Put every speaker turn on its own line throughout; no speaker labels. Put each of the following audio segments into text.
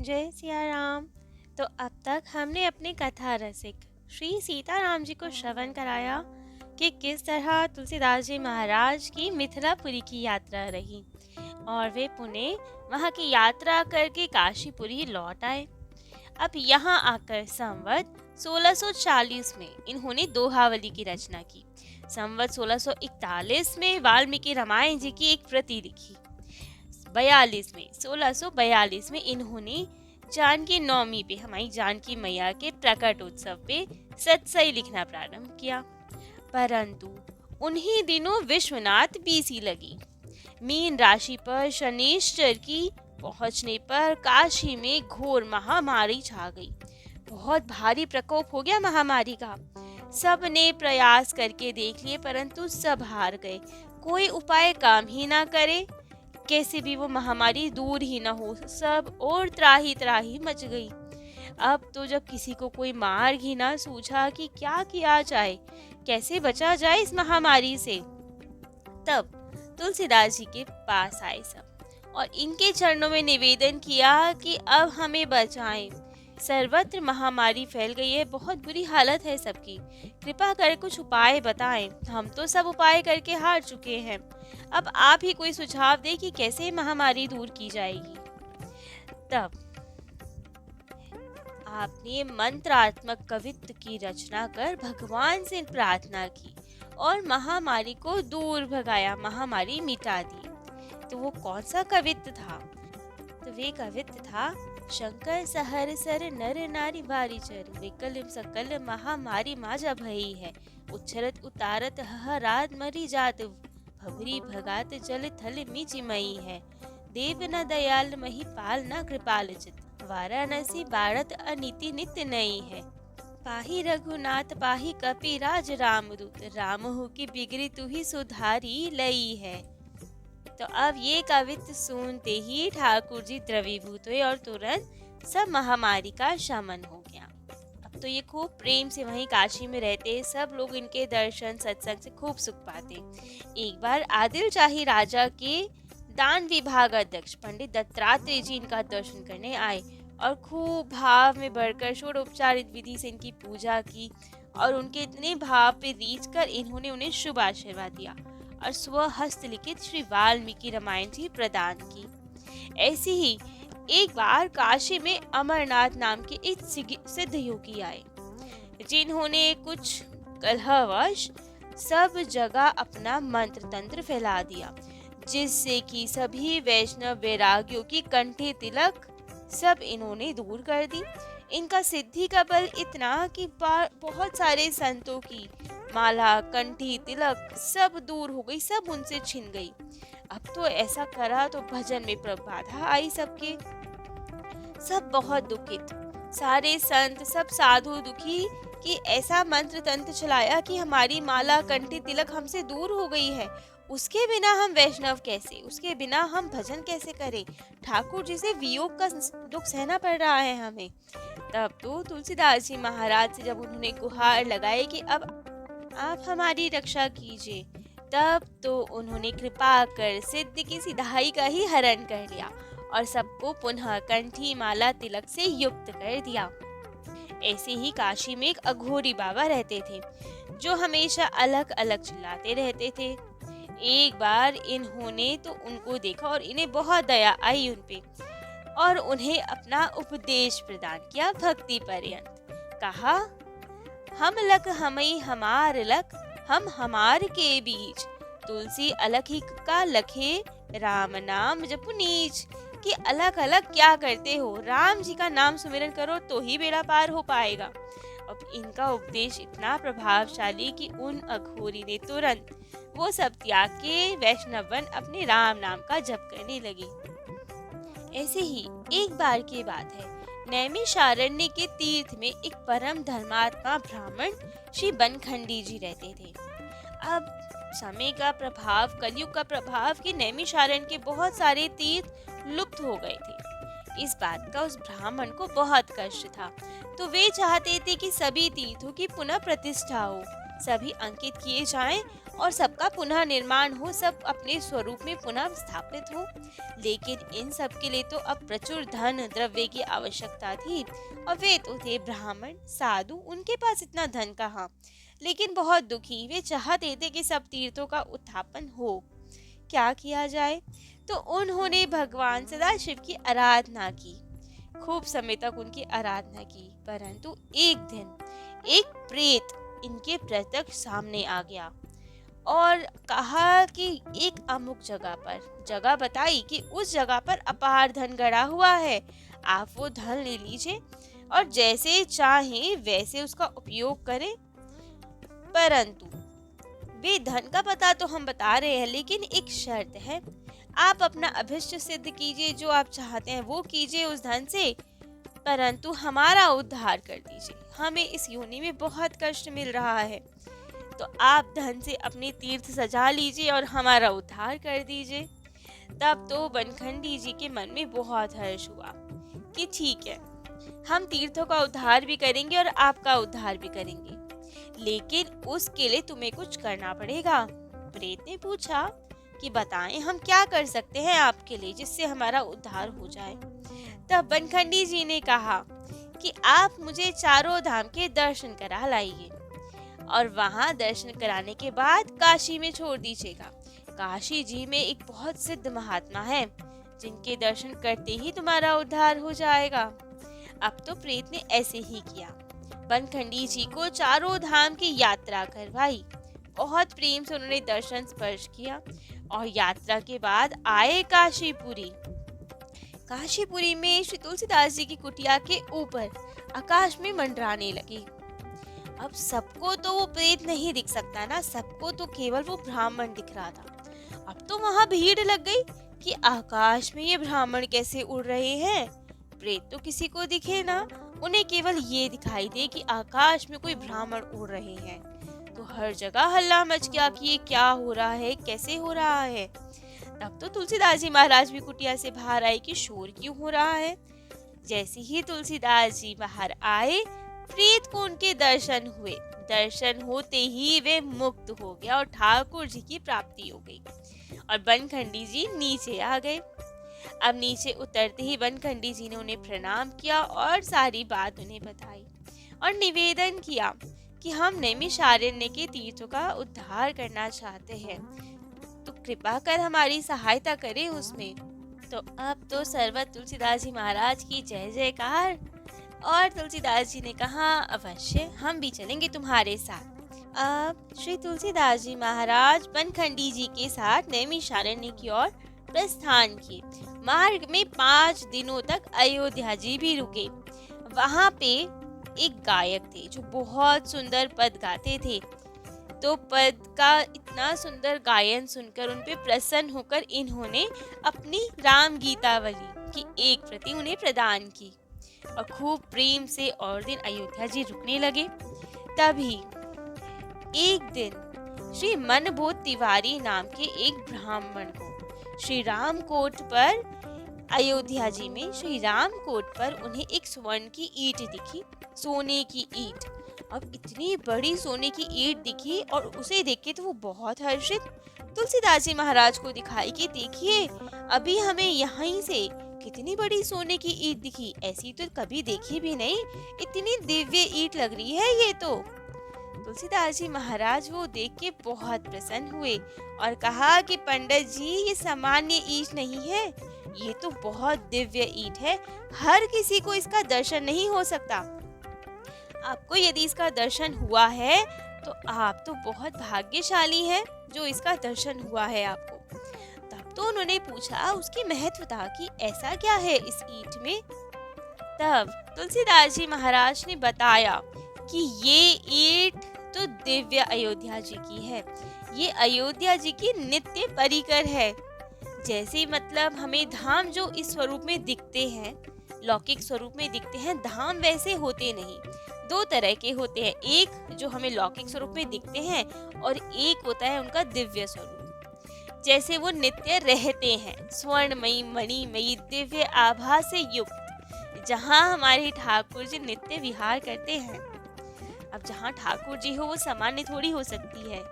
जय सिया राम। तो अब तक हमने अपने कथा रसिक श्री सीताराम जी को श्रवण कराया कि किस तरह तुलसीदास जी महाराज की मिथिलापुरी की यात्रा रही और वे पुणे वहाँ की यात्रा करके काशीपुरी लौट आए। अब यहाँ आकर संवत 1640 में इन्होंने दोहावली की रचना की। संवत 1641 में वाल्मीकि रामायण जी की एक प्रति लिखी। 1642 में इन्होंने जानकी नवमी पे हमारी जानकी मैया के प्रकट उत्सव पे सतसई लिखना प्रारंभ किया। परंतु उन्हीं दिनों विश्वनाथ बीसी लगी। मीन राशि पर शनिश्चर की पहुंचने पर काशी में घोर महामारी छा गई। बहुत भारी प्रकोप हो गया महामारी का। सब ने प्रयास करके देख लिए परंतु सब हार गए। कोई उपाय काम ही ना करे, कैसे भी वो महामारी दूर ही न हो। सब और त्राही त्राही मच गई। अब तो जब किसी को कोई मार्ग ही ना सूझा कि क्या किया जाए, कैसे बचा जाए इस महामारी से, तब तुलसीदास जी के पास आए सब और इनके चरणों में निवेदन किया कि अब हमें बचाएं। सर्वत्र महामारी फैल गई है, बहुत बुरी हालत है सबकी, कृपा कर कुछ उपाय बताएं। हम तो सब उपाय करके हार चुके हैं, अब आप ही कोई सुझाव दें कि कैसे महामारी दूर की जाएगी। तब आपने मंत्रात्मक कवित्व की रचना कर भगवान से प्रार्थना की और महामारी को दूर भगाया, महामारी मिटा दी। तो वो कौन सा कवित्व था? तो वे कवित्व था शंकर सहर सर नर नारी बारी चर विकल सकल महामारी माजा भई है उच्छरत उतारत हरात मरी जात भवरी भगात जल थल मिचि मई है देव न दयाल मही पाल न कृपाल चित वाराणसी बारत अनीति नित्य नई है पाही रघुनाथ पाही कपि राज रामदूत रामहु की बिगड़ी तू ही सुधारी लई है। तो अब ये कवित्व सुनते ही ठाकुर जी द्रवीभूत हुए और तुरंत सब महामारी का शमन हो गया। अब तो ये खूब प्रेम से वहीं काशी में रहते, सब लोग इनके दर्शन सत्संग से खूब सुख पाते। एक बार आदिल शाही राजा के दान विभाग अध्यक्ष पंडित दत्तात्रेय जी इनका दर्शन करने आए और खूब भाव में बढ़कर षोडोपचारित विधि से इनकी पूजा की और उनके इतने भाव पे रीझ कर इन्होंने उन्हें शुभ आशीर्वाद दिया और स्वहस्त लिखित श्री वाल्मीकि रामायण जी प्रदान की। ऐसी ही एक बार काशी में अमरनाथ नाम के एक सिद्ध योगी आए, जिन्होंने कुछ कलहवश सब जगह अपना मंत्र तंत्र फैला दिया, जिससे कि सभी वैष्णव वैरागियों की कंठी तिलक सब इन्होंने दूर कर दी। इनका सिद्धि का बल इतना कि बहुत सारे संतों की माला कंठी तिलक सब दूर हो गई, सब उनसे छिन गई। अब तो ऐसा करा तो भजन में बाधा आई सबके, सब बहुत दुखित, सारे संत सब साधु दुखी कि ऐसा मंत्र तंत्र चलाया कि हमारी माला कंठी तिलक हमसे दूर हो गई है, उसके बिना हम वैष्णव कैसे, उसके बिना हम भजन कैसे करें, ठाकुर जी से वियोग का दुख सहना पड़ रहा है हमें। तब तो तुलसीदास जी महाराज से जब उन्होंने गुहार लगाई कि अब आप हमारी रक्षा कीजिए, तब तो उन्होंने कृपा कर सिद्ध की सिधाई का ही हरण कर लिया और सबको पुनः कंठी माला तिलक से युक्त कर दिया। ऐसे ही काशी में एक अघोरी बाबा रहते थे, जो हमेशा अलग अलग चिल्लाते रहते थे। एक बार इन्होंने तो उनको देखा और इन्हें बहुत दया आई उन पे और उन्हें अपना उपदेश प्रदान किया भक्ति पर्यंत। कहा, हम लक हमई हमार लक हम हमार के बीच तुलसी अलख ही का लखे राम नाम जपु नीच। कि अलग अलग क्या करते हो, राम जी का नाम सुमिरन करो तो ही बेड़ा पार हो पाएगा। अब इनका उपदेश इतना प्रभावशाली कि उन अघोरी ने तुरंत वो सब त्याग के वैष्णव बन अपने राम नाम का जप करने लगे। ऐसे ही एक बार की बात है, नैमिषारण्य के तीर्थ में एक परम धर्मात्मा ब्राह्मण श्री बनखंडी जी रहते थे। अब समय का प्रभाव, कलयुग का प्रभाव कि नैमिषारण्य के बहुत सारे तीर्थ लुप्त हो गए थे। इस बात का उस ब्राह्मण को बहुत कष्ट था, तो वे चाहते थे कि सभी तीर्थों की पुनः प्रतिष्ठा हो, सभी अंकित किए जाएं और सबका पुनः निर्माण हो, सब अपने स्वरूप में पुनः स्थापित हो। लेकिन इन सब के लिए तो अब प्रचुर धन द्रव्य की आवश्यकता थी, और वे तो थे ब्राह्मण साधु, उनके पास इतना धन कहाँ। लेकिन बहुत दुखी वे चाहते थे कि सब तीर्थों का उत्थापन हो। क्या किया जाए? तो उन्होंने भगवान सदाशिव की आराधना की, खूब समय तक उनकी आराधना की। परंतु एक दिन एक प्रेत इनके प्रत्यक्ष सामने आ गया और कहा कि एक अमुक जगह बताई कि उस जगह पर अपार धन गड़ा हुआ है, आप वो धन ले लीजिए और जैसे चाहें वैसे उसका उपयोग करें। परंतु वे धन का पता तो हम बता रहे हैं, लेकिन एक शर्त है, आप अपना अभिष्ट सिद्ध कीजिए, जो आप चाहते हैं वो कीजिए उस धन से, परंतु हमारा उद्धार कर दीजिए, हमें इस योनि में बहुत कष्ट मिल रहा है। तो आप धन से अपने तीर्थ सजा लीजिए और हमारा उद्धार कर दीजिए। तब तो बनखंडी जी के मन में बहुत हर्ष हुआ कि ठीक है, हम तीर्थों का उद्धार भी करेंगे और आपका उद्धार भी करेंगे, लेकिन उसके लिए तुम्हें कुछ करना पड़ेगा। प्रेत ने पूछा कि बताएं, हम क्या कर सकते हैं आपके लिए जिससे हमारा उद्धार हो जाए। तब बनखंडी जी ने कहा कि आप मुझे चारों धाम के दर्शन करा लाइए और वहां दर्शन कराने के बाद काशी में छोड़ दीजिएगा। काशी जी में एक बहुत सिद्ध महात्मा है, जिनके दर्शन करते ही तुम्हारा उद्धार हो जाएगा। अब तो प्रेत ने ऐसे ही किया, बनखंडी जी को चारों धाम की यात्रा करवाई। बहुत प्रेम से उन्होंने दर्शन स्पर्श किया और यात्रा के बाद आए काशीपुरी। काशीपुरी में श्री तुलसीदास जी की कुटिया के ऊपर आकाश में मंडराने लगी। अब सबको तो वो प्रेत नहीं दिख सकता ना, सबको तो केवल वो ब्राह्मण दिख रहा था। अब तो वहां भीड़ लग गई कि आकाश में ये ब्राह्मण कैसे उड़ रहे हैं। प्रेत तो किसी को दिखे ना, उन्हें केवल ये दिखाई दे कि आकाश में कोई ब्राह्मण उड़ रहे हैं। तो हर जगह हल्ला मच गया कि ये क्या हो रहा है, कैसे हो रहा है। तब तो तुलसीदास जी महाराज भी कुटिया से बाहर आए कि शोर क्यों हो रहा है। जैसे ही तुलसीदास जी बाहर आए, प्रेत को उनके दर्शन हुए। दर्शन होते ही वे मुक्त हो गया और ठाकुर जी की प्राप्ति हो गई और बनखंडी जी नीचे आ गए। अब नीचे उतरते ही बनखंडी जी ने उन्हें प्रणाम किया और सारी बात उन्हें बताई और निवेदन किया कि हम नैमिषारण्य के तीर्थों का उद्धार करना चाहते हैं, तो कृपा कर हमारी सहायता करें उसमें। तो अब तो सर्वत तुलसीदास जी महाराज की जय जयकार। और तुलसीदास जी ने कहा, अवश्य हम भी चलेंगे तुम्हारे साथ। अब श्री तुलसीदास जी महाराज बनखंडी जी के साथ नैमिषारण्य की ओर प्रस्थान किए। मार्ग में 5 दिनों तक अयोध्या जी भी रुके। वहाँ पे एक गायक थे जो बहुत सुंदर पद गाते थे। तो पद का इतना सुंदर गायन सुनकर उन पे प्रसन्न होकर इन्होंने अपनी राम गीतावली की एक प्रति उन्हें प्रदान की और खूब प्रेम से और दिन अयोध्या जी रुकने लगे। तभी एक दिन श्री मनबोध तिवारी नाम के एक ब्राह्मण को श्री रामकोट पर, अयोध्या जी में श्री रामकोट पर उन्हें एक स्वर्ण की ईंट दिखी, सोने की ईंट। अब इतनी बड़ी सोने की ईंट दिखी और उसे देख के तो वो बहुत हर्षित तुलसीदास जी महाराज को दिखाई कि देखिए, अभी हमें यहीं से कितनी बड़ी सोने की ईंट दिखी, ऐसी तो कभी देखी भी नहीं, इतनी दिव्य ईंट लग रही है ये तो। तुलसीदास जी महाराज वो देख के बहुत प्रसन्न हुए और कहा कि पंडित जी, ये सामान्य ईंट नहीं है, ये तो बहुत दिव्य ईंट है, हर किसी को इसका दर्शन नहीं हो सकता। आपको यदि इसका दर्शन हुआ है तो आप तो बहुत भाग्यशाली हैं जो इसका दर्शन हुआ है आपको। तब तो उन्होंने पूछा उसकी महत्वता कि ऐसा क्या है इस ईंट में। तब तुलसीदास जी महाराज ने बताया कि ये ईंट तो दिव्य अयोध्या जी की है, ये अयोध्या जी की नित्य परिकर है। जैसे मतलब हमें धाम जो इस स्वरूप में दिखते हैं, लौकिक स्वरूप में दिखते हैं, धाम वैसे होते नहीं। 2 तरह के होते हैं, एक जो हमें लौकिक स्वरूप में दिखते हैं और एक होता है उनका दिव्य स्वरूप। जैसे वो नित्य रहते हैं, स्वर्णमयी मणिमयी दिव्य आभा से युक्त, जहाँ हमारे ठाकुर जी नित्य विहार करते हैं। अब जहाँ ठाकुर जी हो वो सामान्य थोड़ी हो सकती है,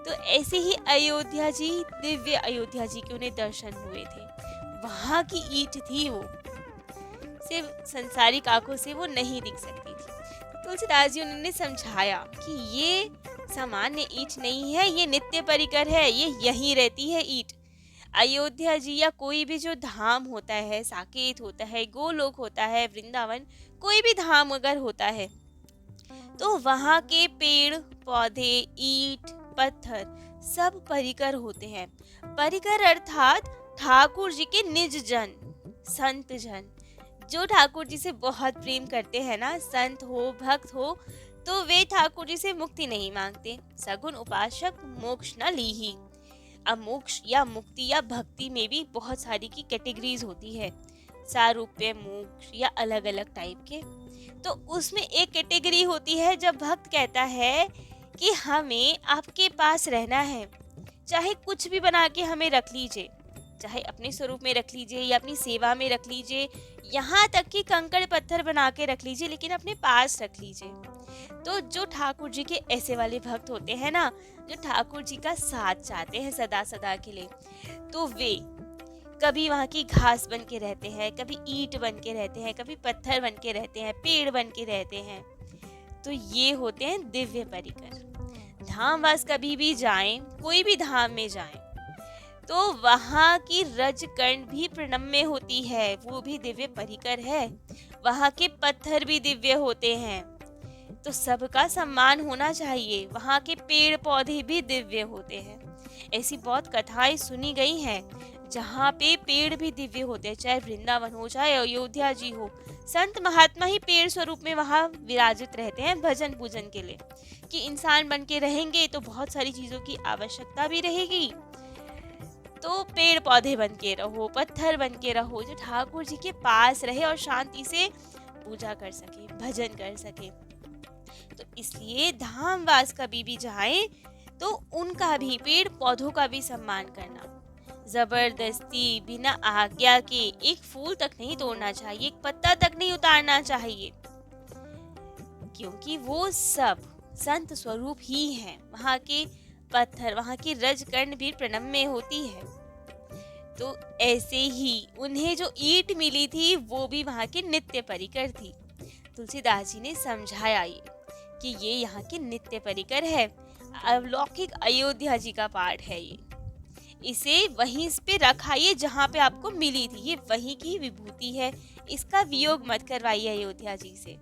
तो ऐसे ही अयोध्या जी, दिव्य अयोध्या जी के उन्हें दर्शन हुए थे। वहां की ईंट थी वो, सिर्फ संसारिक आंखों से वो नहीं दिख सकती थी। तुलसीदास जी उन्होंने समझाया कि ये सामान्य ईंट नहीं है, ये नित्य परिकर है, ये यहीं रहती है ईंट। अयोध्या जी या कोई भी जो धाम होता है, साकेत होता है, गोलोक होता है, वृंदावन, कोई भी धाम अगर होता है तो वहाँ के पेड़ पौधे, ईंट, पत्थर सब परिकर होते हैं। परिकर अर्थात ठाकुर जी के निज जन, संत जन, जो ठाकुर जी से बहुत प्रेम करते हैं ना, संत हो, भक्त हो, तो वे ठाकुर जी से मुक्ति नहीं मांगते। सगुन उपासक मोक्ष न ली ही। अब मोक्ष या मुक्ति या भक्ति में भी बहुत सारी की कैटेगरीज होती है, सारूप्य मोक्ष या अलग अलग टाइप के। तो उसमें एक कैटेगरी होती है जब भक्त कहता है कि हमें आपके पास रहना है, चाहे कुछ भी बना के हमें रख लीजिए, चाहे अपने स्वरूप में रख लीजिए या अपनी सेवा में रख लीजिए, यहाँ तक कि कंकड़ पत्थर बना के रख लीजिए, लेकिन अपने पास रख लीजिए। तो जो ठाकुर जी के ऐसे वाले भक्त होते हैं ना, जो ठाकुर जी का साथ चाहते हैं सदा सदा के लिए, तो वे कभी वहाँ की घास बन के रहते हैं, कभी ईंट बन के रहते हैं, कभी पत्थर बन के रहते हैं, पेड़ बन के रहते हैं। तो ये होते हैं दिव्य परिकर। धामवास कभी भी जाएं, कोई भी धाम में जाएं, तो वहाँ की रज कर्ण भी प्रणम्य होती है, वो भी दिव्य परिकर है। वहाँ के पत्थर भी दिव्य होते हैं, तो सबका सम्मान होना चाहिए। वहाँ के पेड़ पौधे भी दिव्य होते हैं। ऐसी बहुत कथाएं सुनी गई हैं जहाँ पे पेड़ भी दिव्य होते हैं, चाहे वृंदावन हो, चाहे अयोध्या जी हो। संत महात्मा ही पेड़ स्वरूप में वहाँ विराजित रहते हैं भजन पूजन के लिए, कि इंसान बन के रहेंगे तो बहुत सारी चीजों की आवश्यकता भी रहेगी, तो पेड़ पौधे बन के रहो, पत्थर बन के रहो, जो ठाकुर जी के पास रहे और शांति से पूजा कर सके, भजन कर सके। तो इसलिए धामवास कभी भी जाए तो उनका भी, पेड़ पौधों का भी सम्मान करना। जबरदस्ती बिना आज्ञा के एक फूल तक नहीं तोड़ना चाहिए, एक पत्ता तक नहीं उतारना चाहिए, क्योंकि वो सब संत स्वरूप ही हैं। वहाँ के पत्थर, वहाँ की रज कर्ण भी प्रणम्य होती है। तो ऐसे ही उन्हें जो ईंट मिली थी वो भी वहाँ की नित्य परिकर थी। तुलसीदास जी ने समझाया ये कि ये यहाँ की नित्य परिकर है, अलौकिक अयोध्या जी का पाठ है ये। इसे वहीं पे रखाइए जहाँ पे आपको मिली थी, ये वहीं की विभूति है, इसका वियोग मत करवाइए अयोध्या जी से।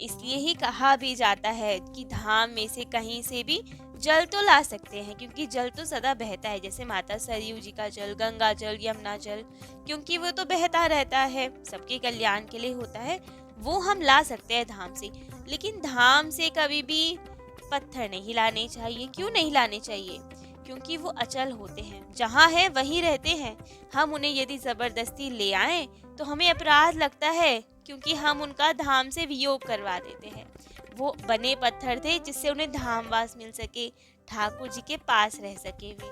इसलिए ही कहा भी जाता है कि धाम में से कहीं से भी जल तो ला सकते हैं, क्योंकि जल तो सदा बहता है, जैसे माता सरयू जी का जल, गंगा जल, यमुना जल, क्योंकि वो तो बहता रहता है, सबके कल्याण के लिए होता है, वो हम ला सकते हैं धाम से। लेकिन धाम से कभी भी पत्थर नहीं लाने चाहिए। क्यों नहीं लाने चाहिए? क्योंकि वो अचल होते हैं, जहाँ है वहीं रहते हैं। हम उन्हें यदि जबरदस्ती ले आए तो हमें अपराध लगता है, क्योंकि हम उनका धाम से वियोग करवा देते हैं। वो बने पत्थर थे जिससे उन्हें धामवास मिल सके, ठाकुर जी के पास रह सके वे,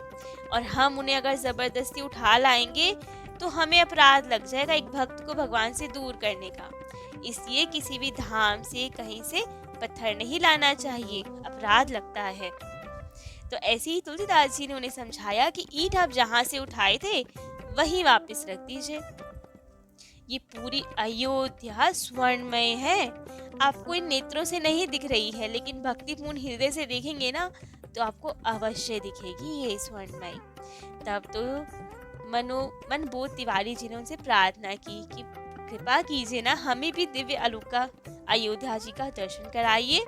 और हम उन्हें अगर जबरदस्ती उठा लाएंगे तो हमें अपराध लग जाएगा एक भक्त को भगवान से दूर करने का। इसलिए किसी भी धाम से, कहीं से पत्थर नहीं लाना चाहिए, अपराध लगता है। तो ऐसे ही तुलसीदास जी ने उन्हें समझाया कि ईंट आप जहाँ से उठाए थे वहीं वापस रख दीजिए। ये पूरी अयोध्या स्वर्णमय है, आपको इन नेत्रों से नहीं दिख रही है, लेकिन भक्तिपूर्ण हृदय से देखेंगे ना तो आपको अवश्य दिखेगी ये स्वर्णमय। तब तो मन बोध तिवारी जी ने उनसे प्रार्थना की कि कृपा कीजिए ना, हमें भी दिव्य अलौकिक अयोध्या जी का दर्शन कराइए।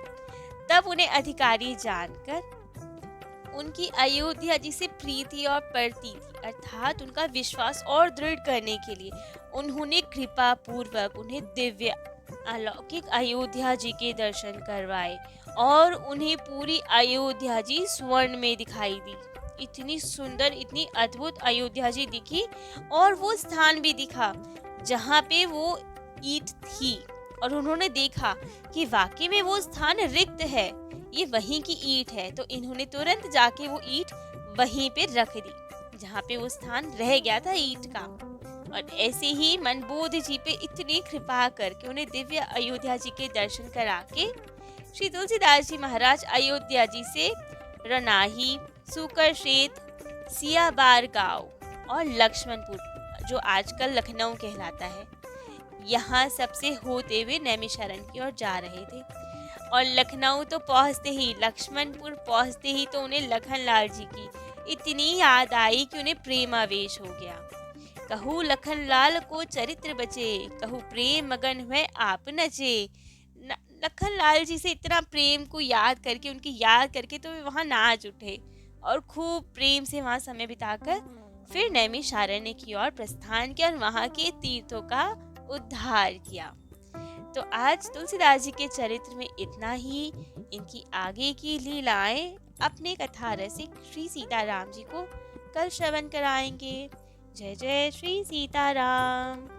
तब उन्हें अधिकारी जानकर उनकी अयोध्या जी से प्रीति और प्रतीति, अर्थात उनका विश्वास और दृढ़ करने के लिए उन्होंने कृपा पूर्वक उन्हें दिव्य अलौकिक अयोध्या जी के दर्शन करवाए, और उन्हें पूरी अयोध्या जी स्वर्ण में दिखाई दी। इतनी सुंदर, इतनी अद्भुत अयोध्या जी दिखी, और वो स्थान भी दिखा जहाँ पे वो ईंट थी, और उन्होंने देखा कि वाकई में वो स्थान रिक्त है, ये वहीं की ईंट है। तो इन्होंने तुरंत जाके वो ईंट वहीं पे रख दी जहाँ पे वो स्थान रह गया था ईंट का। और ऐसे ही मनबोध जी पे इतनी कृपा करके उन्हें दिव्य अयोध्या जी के दर्शन करा के श्री तुलसीदास जी महाराज अयोध्या जी से रनाही, सुकरशेत, सियाबार गांव और लक्ष्मणपुर जो आजकल लखनऊ कहलाता है, यहाँ सबसे होते हुए नैमिषारण्य की ओर जा रहे थे। और लखनऊ तो पहुँचते ही, लक्ष्मणपुर पहुँचते ही तो उन्हें लखनलाल जी की इतनी याद आई कि उन्हें प्रेमावेश हो गया। कहूँ लखनलाल को चरित्र बचे, कहूँ प्रेम मगन हुए आप नचे। लखनलाल जी से इतना प्रेम को याद करके, उनकी याद करके तो वे वहाँ नाच उठे और खूब प्रेम से वहाँ समय बिताकर फिर नैमिषारण्य की ओर प्रस्थान किया और वहाँ के तीर्थों का उद्धार किया। तो आज तुलसीदास जी के चरित्र में इतना ही। इनकी आगे की लीलाएं अपने कथा रसिक श्री सीताराम जी को कल श्रवण कराएंगे। जय जय श्री सीताराम।